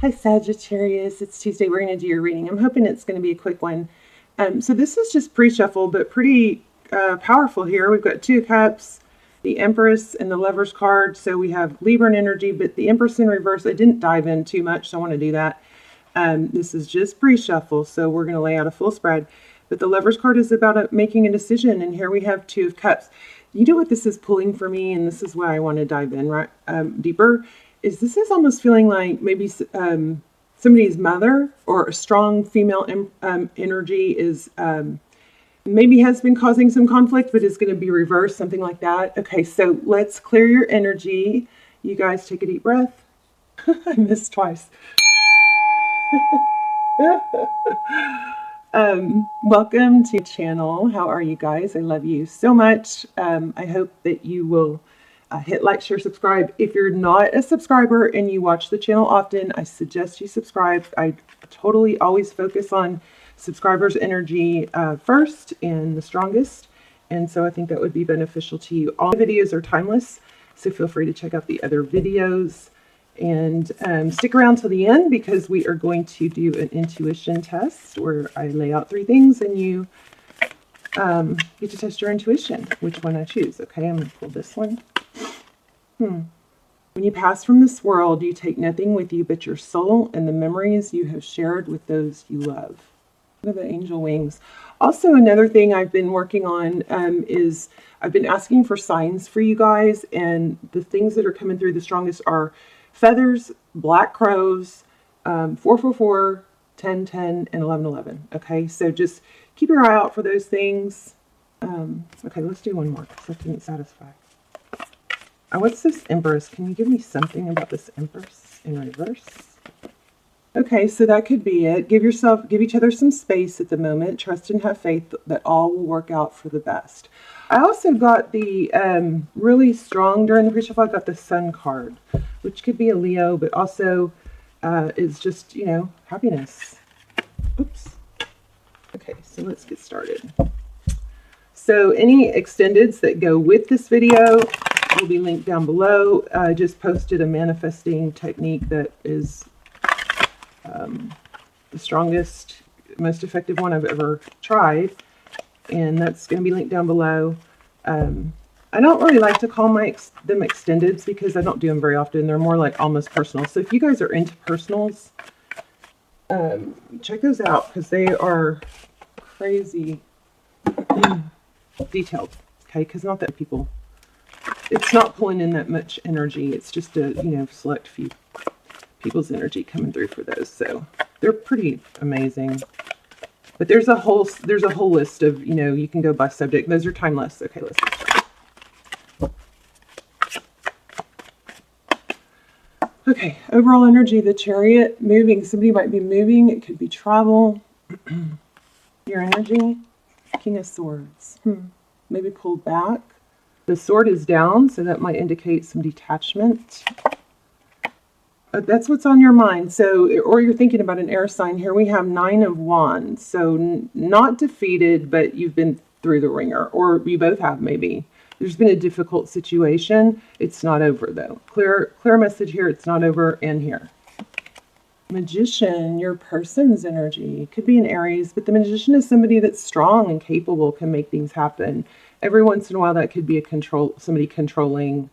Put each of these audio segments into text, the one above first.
Hi Sagittarius, it's Tuesday. We're going to do your reading. I'm hoping it's going to be a quick one. So this is just pre-shuffle, but pretty powerful here. We've got Two of Cups, the Empress, and the Lover's card. So we have Libran energy, but the Empress in reverse, I didn't dive in too much, so I want to do that. This is just pre-shuffle, so we're going to lay out a full spread. But the Lover's card is about making a decision, and here we have Two of Cups. You know what this is pulling for me, and this is why I want to dive in right deeper, is this is almost feeling like maybe somebody's mother or a strong female energy is maybe has been causing some conflict, but is going to be reversed, something like that. Okay, so let's clear your energy. You guys take a deep breath. I missed twice. Welcome to the channel. How are you guys? I love you so much. I hope that you will hit like, share, subscribe. If you're not a subscriber and you watch the channel often, I suggest you subscribe. I totally always focus on subscribers' energy first and the strongest. And so I think that would be beneficial to you. All the videos are timeless, so feel free to check out the other videos. And stick around till the end because we are going to do an intuition test where I lay out 3 things and you get to test your intuition, which one I choose. Okay, I'm going to pull this one. When you pass from this world, you take nothing with you but your soul and the memories you have shared with those you love. Look at the angel wings. Also, another thing I've been working on is I've been asking for signs for you guys, and the things that are coming through the strongest are feathers, black crows, 444, 1010, and 1111. Okay, so just keep your eye out for those things. Okay, let's do one more because that didn't satisfy. What's this Empress? Can you give me something about this Empress in reverse? Okay, so that could be it. Give each other some space at the moment. Trust and have faith that all will work out for the best. I also got the really strong during the pre-shuffle. I got the Sun card, which could be a Leo, but also is just, you know, happiness. Oops. Okay, so let's get started. So any extendeds that go with this video will be linked down below. I just posted a manifesting technique that is the strongest, most effective one I've ever tried, and that's going to be linked down below. I don't really like to call them extendeds because I don't do them very often. They're more like almost personal. So if you guys are into personals, check those out because they are crazy detailed. Okay, because not that people, it's not pulling in that much energy. It's just a, you know, select few people's energy coming through for those. So they're pretty amazing. But there's a whole list of, you know, you can go by subject. Those are timeless. Okay, let's get started. Okay, overall energy, the Chariot, moving. Somebody might be moving. It could be travel. Your energy, King of Swords. Maybe pulled back. The sword is down, so that might indicate some detachment. That's what's on your mind. So, or you're thinking about an air sign. Here we have 9 of Wands. So not defeated, but you've been through the ringer, or you both have maybe. There's been a difficult situation. It's not over though. Clear message here. It's not over. And here. Magician, your person's energy. Could be an Aries, but the Magician is somebody that's strong and capable, can make things happen. Every once in a while that could be somebody controlling.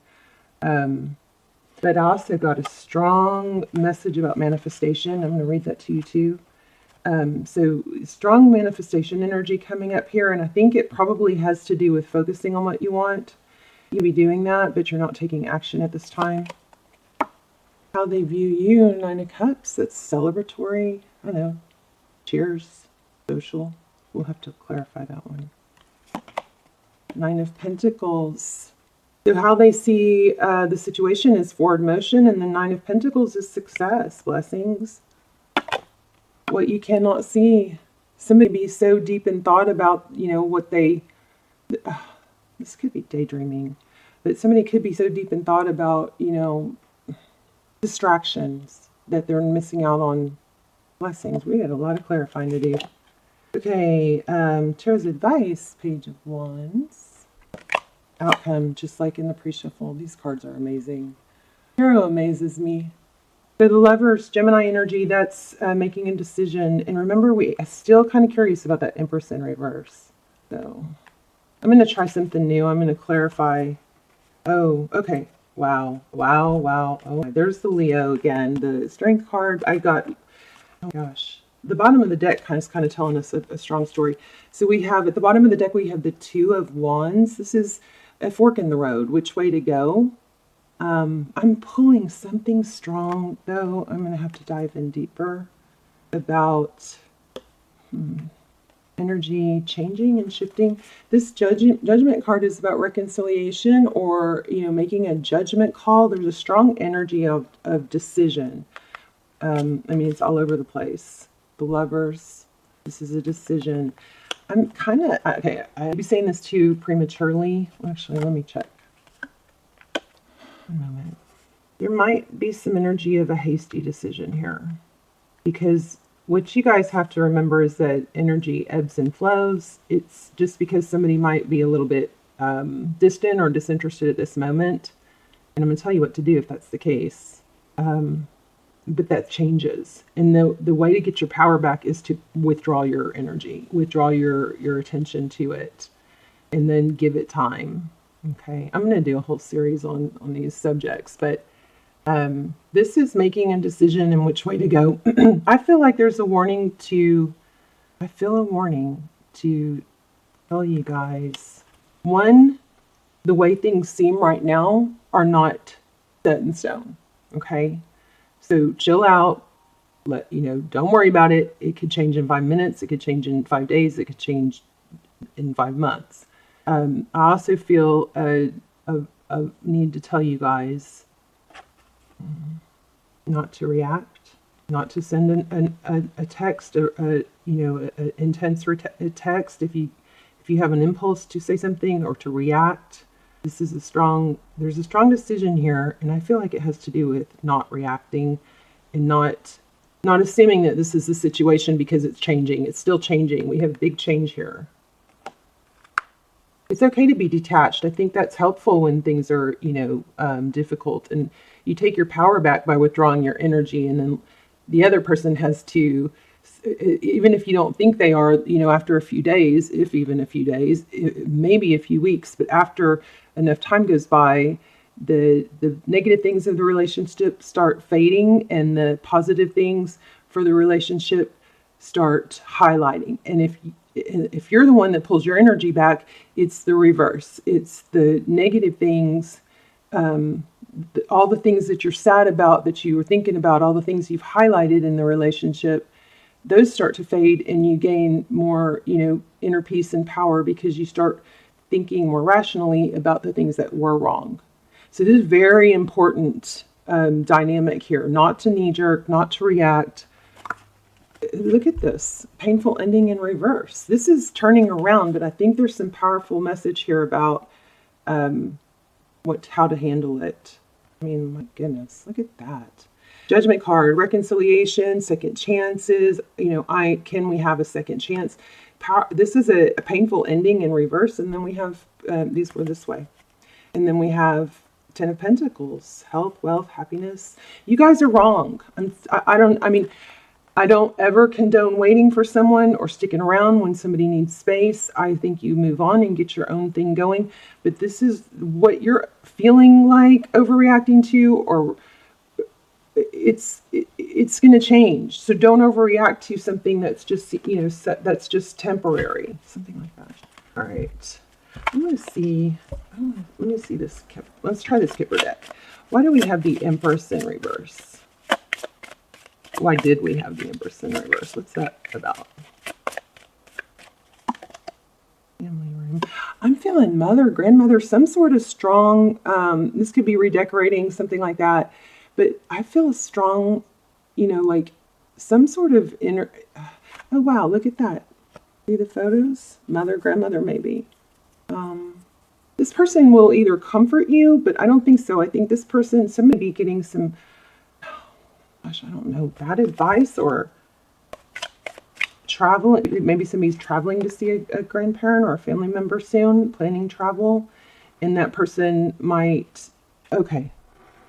But I also got a strong message about manifestation. I'm going to read that to you too. So strong manifestation energy coming up here, and I think it probably has to do with focusing on what you want. You'll be doing that, but you're not taking action at this time. How they view you, 9 of Cups, that's celebratory. I know. Cheers. Social. We'll have to clarify that one. 9 of Pentacles. So how they see the situation is forward motion, and the 9 of Pentacles is success, blessings. What you cannot see. Somebody be so deep in thought about, you know, what they, this could be daydreaming, but somebody could be so deep in thought about, you know, distractions that they're missing out on blessings. We had a lot of clarifying to do. Okay, Tarot's advice, Page of Wands. Outcome, just like in the pre-shuffle. These cards are amazing. Tarot amazes me. So the Lovers, Gemini energy, that's making a decision. And remember, we are still kind of curious about that Empress in reverse. So I'm going to try something new. I'm going to clarify. Oh, okay. Wow. Wow. Wow. Oh, there's the Leo again. The Strength card. I got, oh gosh. The bottom of the deck is kind of telling us a strong story. So we have, at the bottom of the deck, we have the Two of Wands. This is a fork in the road. Which way to go? I'm pulling something strong, though. I'm going to have to dive in deeper about energy changing and shifting. This judgment card is about reconciliation, or, you know, making a judgment call. There's a strong energy of decision. I mean, it's all over the place. The Lovers, this is a decision. I'm kind of, okay, I'd be saying this too prematurely. Actually, let me check. One moment. There might be some energy of a hasty decision here, because what you guys have to remember is that energy ebbs and flows. It's just because somebody might be a little bit distant or disinterested at this moment. And I'm going to tell you what to do if that's the case. But that changes. And the way to get your power back is to withdraw your energy, withdraw your attention to it, and then give it time. Okay, I'm going to do a whole series on these subjects, but this is making a decision in which way to go. I feel like there's a warning to, I feel a warning to tell you guys. One, the way things seem right now are not set in stone. Okay, so chill out. Don't worry about it. It could change in 5 minutes. It could change in 5 days. It could change in 5 months. I also feel a need to tell you guys not to react, not to send a text, or an intense text if you have an impulse to say something or to react. There's a strong decision here, and I feel like it has to do with not reacting and not assuming that this is the situation because it's changing. It's still changing. We have big change here. It's okay to be detached. I think that's helpful when things are, difficult, and you take your power back by withdrawing your energy, and then the other person has to, even if you don't think they are, after a few days, maybe a few weeks, but after enough time goes by, the negative things of the relationship start fading, and the positive things for the relationship start highlighting. And if you're the one that pulls your energy back, it's the reverse. It's the negative things, all the things that you're sad about, that you were thinking about, all the things you've highlighted in the relationship, those start to fade, and you gain more, inner peace and power, because you start thinking more rationally about the things that were wrong. So this is very important dynamic here, not to knee-jerk, not to react. Look at this painful ending in reverse. This is turning around, but I think there's some powerful message here about how to handle it. I mean, my goodness, look at that. Judgment card, reconciliation, second chances. Can we have a second chance? This is a painful ending in reverse, and then we have these were this way, and then we have Ten of Pentacles, health, wealth, happiness. You guys are wrong. I don't ever condone waiting for someone or sticking around when somebody needs space. I think you move on and get your own thing going. But this is what you're feeling like overreacting to, or it's going to change. So don't overreact to something that's just, that's just temporary. Something like that. All right. Let me see this. Let's try this Kipper deck. Why do we have the Empress in reverse? Why did we have the Empress in reverse? What's that about? Family room. I'm feeling mother, grandmother, some sort of strong, this could be redecorating, something like that. But I feel a strong, like some sort of inner, oh wow, look at that. See the photos? Mother, grandmother, maybe. This person will either comfort you, but I don't think so. I think this person, somebody getting some, gosh, I don't know, bad advice, or travel. Maybe somebody's traveling to see a grandparent or a family member soon, planning travel, and that person might, okay,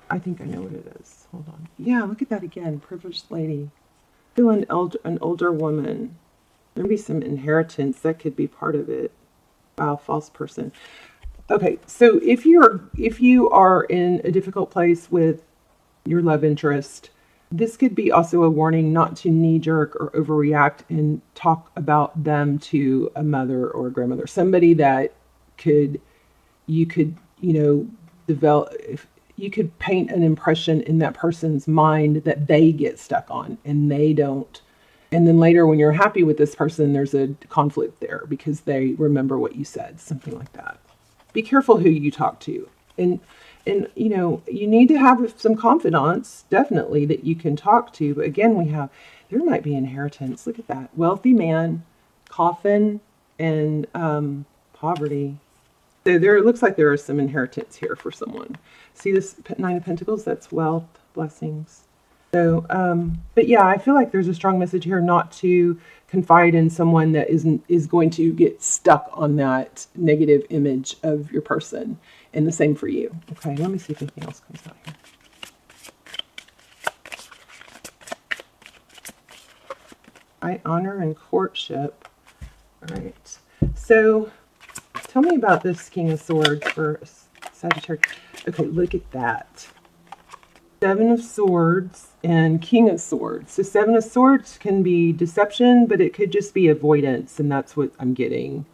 I think I know what it is. Hold on. Yeah, look at that again. Privileged lady. Feel an older woman. There may be some inheritance that could be part of it. Wow, false person. Okay, so if you are in a difficult place with your love interest, this could be also a warning not to knee-jerk or overreact and talk about them to a mother or a grandmother, somebody that you could develop. If you could paint an impression in that person's mind that they get stuck on and they don't. And then later when you're happy with this person, there's a conflict there because they remember what you said, something like that. Be careful who you talk to. And you need to have some confidants, definitely, that you can talk to. But again, there might be inheritance. Look at that. Wealthy man, coffin, and poverty. So it looks like there is some inheritance here for someone. See this Nine of Pentacles? That's wealth, blessings. So, but yeah, I feel like there's a strong message here not to confide in someone that is going to get stuck on that negative image of your person. And the same for you. Okay, let me see if anything else comes out here. I honor and courtship. All right. So tell me about this King of Swords for Sagittarius. Okay, look at that. Seven of Swords and King of Swords. So Seven of Swords can be deception, but it could just be avoidance, and that's what I'm getting.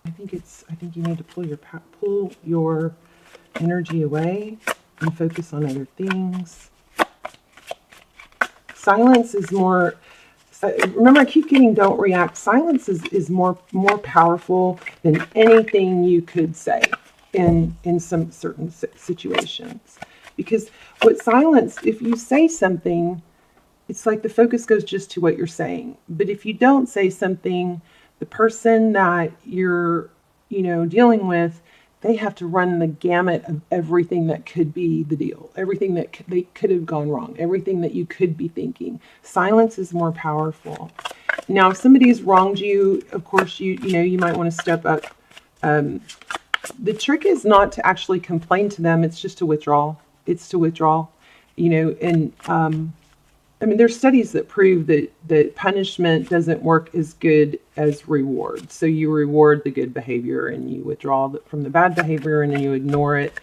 I think you need to pull your energy away and focus on other things. Silence is more. Remember, I keep getting don't react. Silence is more powerful than anything you could say in some certain situations. Because with silence, if you say something, it's like the focus goes just to what you're saying. But if you don't say something, the person that you're, dealing with, they have to run the gamut of everything that could be the deal, everything that they could have gone wrong, everything that you could be thinking. Silence is more powerful. Now, if somebody's wronged you, of course, you might want to step up. The trick is not to actually complain to them. It's just to withdraw. It's to withdraw, and there's studies that prove that punishment doesn't work as good as reward. So you reward the good behavior and you withdraw from the bad behavior and then you ignore it.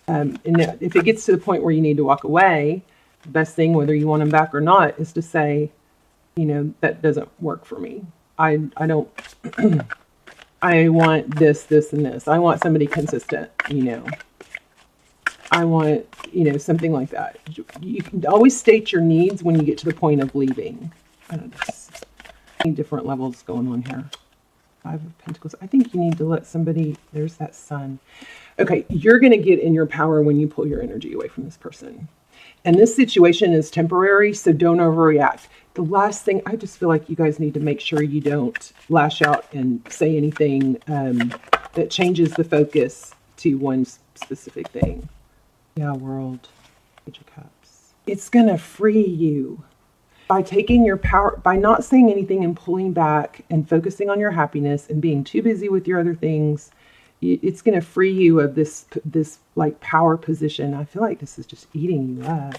And if it gets to the point where you need to walk away, the best thing, whether you want them back or not, is to say, that doesn't work for me. I don't, I want this, and this. I want somebody consistent, I want, something like that. You can always state your needs when you get to the point of leaving. I don't know. Different levels going on here. Five of Pentacles. I think you need to let somebody, there's that Sun. Okay, you're going to get in your power when you pull your energy away from this person. And this situation is temporary, so don't overreact. The last thing, I just feel like you guys need to make sure you don't lash out and say anything that changes the focus to one specific thing. Yeah, World, Page of Cups. It's going to free you by taking your power, by not saying anything and pulling back and focusing on your happiness and being too busy with your other things. It's going to free you of this like power position. I feel like this is just eating you up.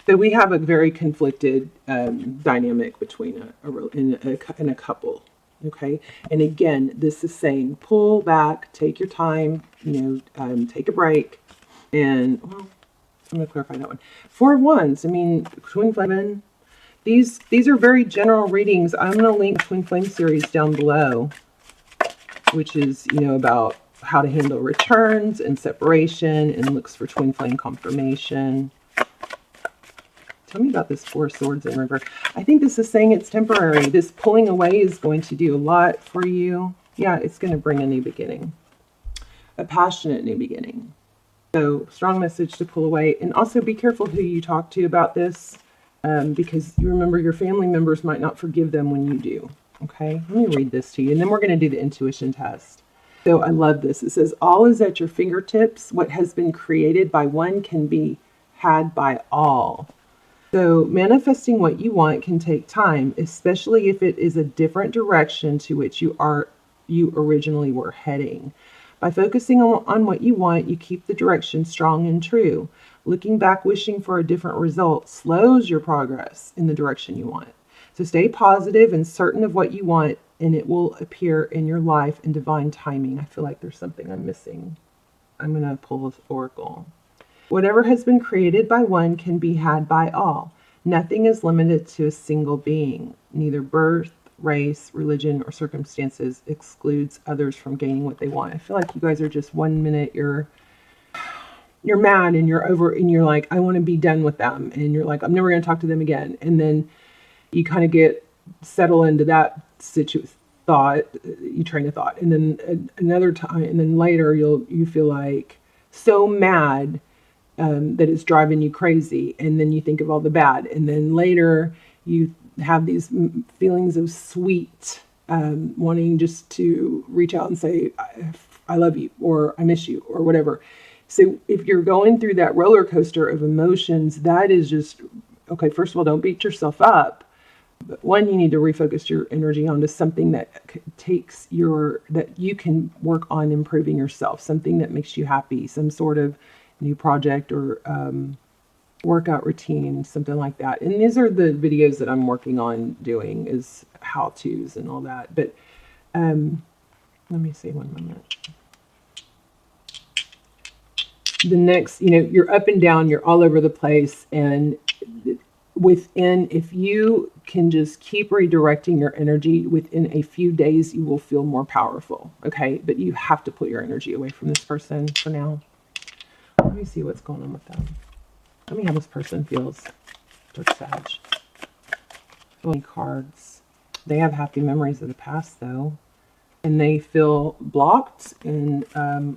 So we have a very conflicted dynamic between in a couple. Okay, and again, this is saying pull back, take your time, take a break, and well, I'm going to clarify that one. Four of Wands. Twin Flame. These are very general readings. I'm going to link Twin Flame series down below, which is about how to handle returns and separation, and looks for Twin Flame confirmation. Tell me about this Four of Swords in reverse. I think this is saying it's temporary. This pulling away is going to do a lot for you. Yeah, it's going to bring a new beginning. A passionate new beginning. So, strong message to pull away. And also be careful who you talk to about this. Because you remember your family members might not forgive them when you do. Okay, let me read this to you. And then we're going to do the intuition test. So, I love this. It says, all is at your fingertips. What has been created by one can be had by all. So manifesting what you want can take time, especially if it is a different direction to which you originally were heading. By focusing on what you want, you keep the direction strong and true. Looking back, wishing for a different result slows your progress in the direction you want. So stay positive and certain of what you want, and it will appear in your life in divine timing. I feel like there's something I'm missing. I'm going to pull this oracle. Whatever has been created by one can be had by all. Nothing is limited to a single being. Neither birth, race, religion, or circumstances excludes others from gaining what they want. I feel like you guys are just 1 minute you're mad and you're over and you're like, I want to be done with them. And you're like, I'm never going to talk to them again. And then you kind of settle into that you train a thought. And then another time, and then later you feel like so mad that it's driving you crazy. And then you think of all the bad. And then later you have these feelings of sweet, wanting just to reach out and say, I love you, or I miss you, or whatever. So if you're going through that roller coaster of emotions, that is just, okay, first of all, don't beat yourself up. But one, you need to refocus your energy onto something that that you can work on improving yourself, something that makes you happy, some sort of new project or workout routine, something like that. And these are the videos that I'm working on doing, is how-tos and all that. But let me see one moment. The next, you're up and down, you're all over the place. And if you can just keep redirecting your energy, within a few days, you will feel more powerful. Okay. But you have to put your energy away from this person for now. Let me see what's going on with them. Tell me how this person feels. Dark Sag. Cards. They have happy memories of the past, though. And they feel blocked. And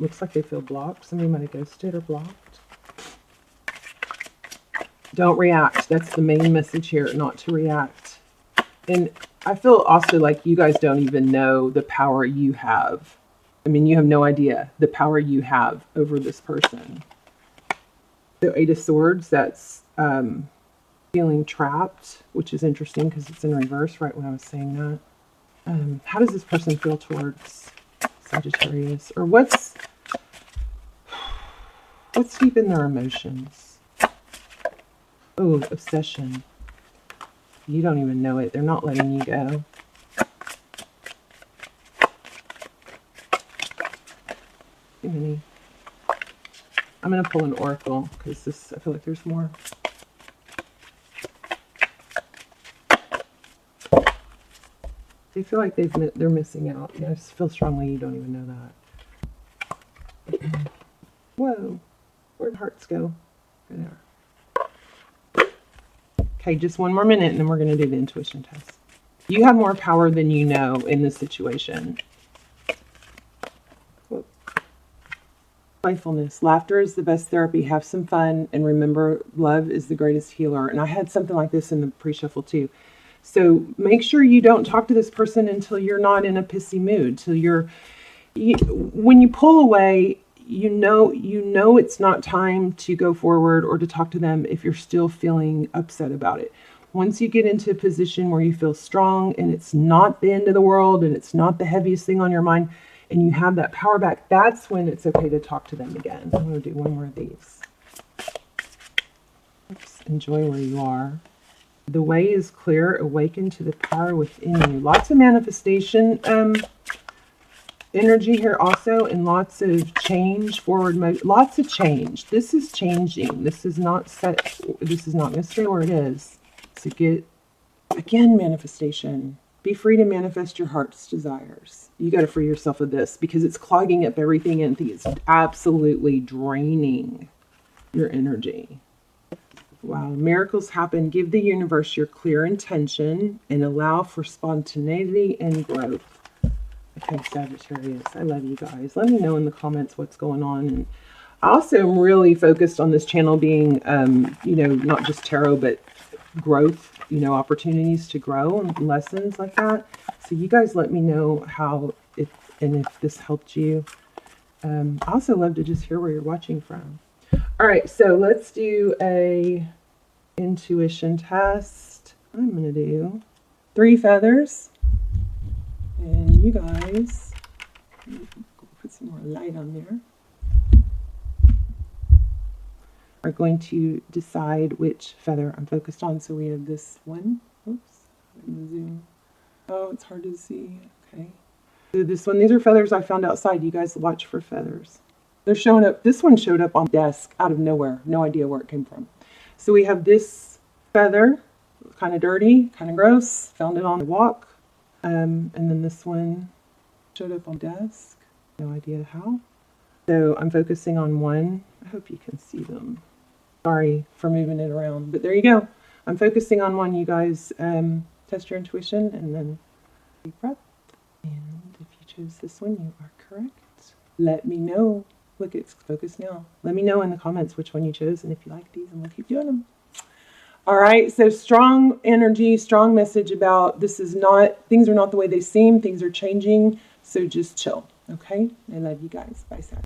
looks like they feel blocked. Somebody might have ghosted or blocked. Don't react. That's the main message here, not to react. And I feel also like you guys don't even know the power you have. I mean, you have no idea the power you have over this person. The Eight of Swords, that's feeling trapped, which is interesting because it's in reverse right when I was saying that. How does this person feel towards Sagittarius? Or what's deep in their emotions? Oh, obsession. You don't even know it. They're not letting you go. Too many. I'm going to pull an oracle because I feel like there's more. They feel like they're missing out. I just feel strongly you don't even know that. Whoa. Where'd hearts go? There. Okay, just one more minute and then we're going to do the intuition test. You have more power than you know in this situation. Playfulness. Laughter is the best therapy. Have some fun and remember, love is the greatest healer. And I had something like this in the pre-shuffle too. So make sure you don't talk to this person until you're not in a pissy mood. When you pull away, you know it's not time to go forward or to talk to them if you're still feeling upset about it. Once you get into a position where you feel strong and it's not the end of the world and it's not the heaviest thing on your mind and you have that power back, that's when it's okay to talk to them again. I'm going to do one more of these. Just enjoy where you are. The way is clear. Awaken to the power within you. Lots of manifestation energy here also, and lots of change, forward mode, lots of change. This is changing. This is not set. This is not going to stay where it is. So get, again, manifestation. Be free to manifest your heart's desires. You got to free yourself of this because it's clogging up everything and it's absolutely draining your energy. Wow, miracles happen. Give the universe your clear intention and allow for spontaneity and growth. Okay, Sagittarius, I love you guys. Let me know in the comments what's going on. And I also am really focused on this channel being, not just tarot, but growth, opportunities to grow and lessons like that. So you guys let me know how if this helped you. I also love to just hear where you're watching from. All right, so let's do a intuition test. I'm going to do 3 feathers. And you guys, put some more light on there. Are going to decide which feather I'm focused on. So we have this one. Oops, I'm gonna zoom. Oh, it's hard to see. Okay. So this one, these are feathers I found outside. You guys watch for feathers. They're showing up. This one showed up on the desk out of nowhere. No idea where it came from. So we have this feather, kind of dirty, kind of gross. Found it on the walk. And then this one showed up on the desk. No idea how. So I'm focusing on one. I hope you can see them. Sorry for moving it around, but there you go. I'm focusing on one. You guys test your intuition and then deep breath. And if you chose this one, you are correct. Let me know. Look, it's focused now. Let me know in the comments which one you chose and if you like these, and we'll keep doing them. All right, so strong energy, strong message about this is not, things are not the way they seem. Things are changing, so just chill, okay? I love you guys. Bye, Sag.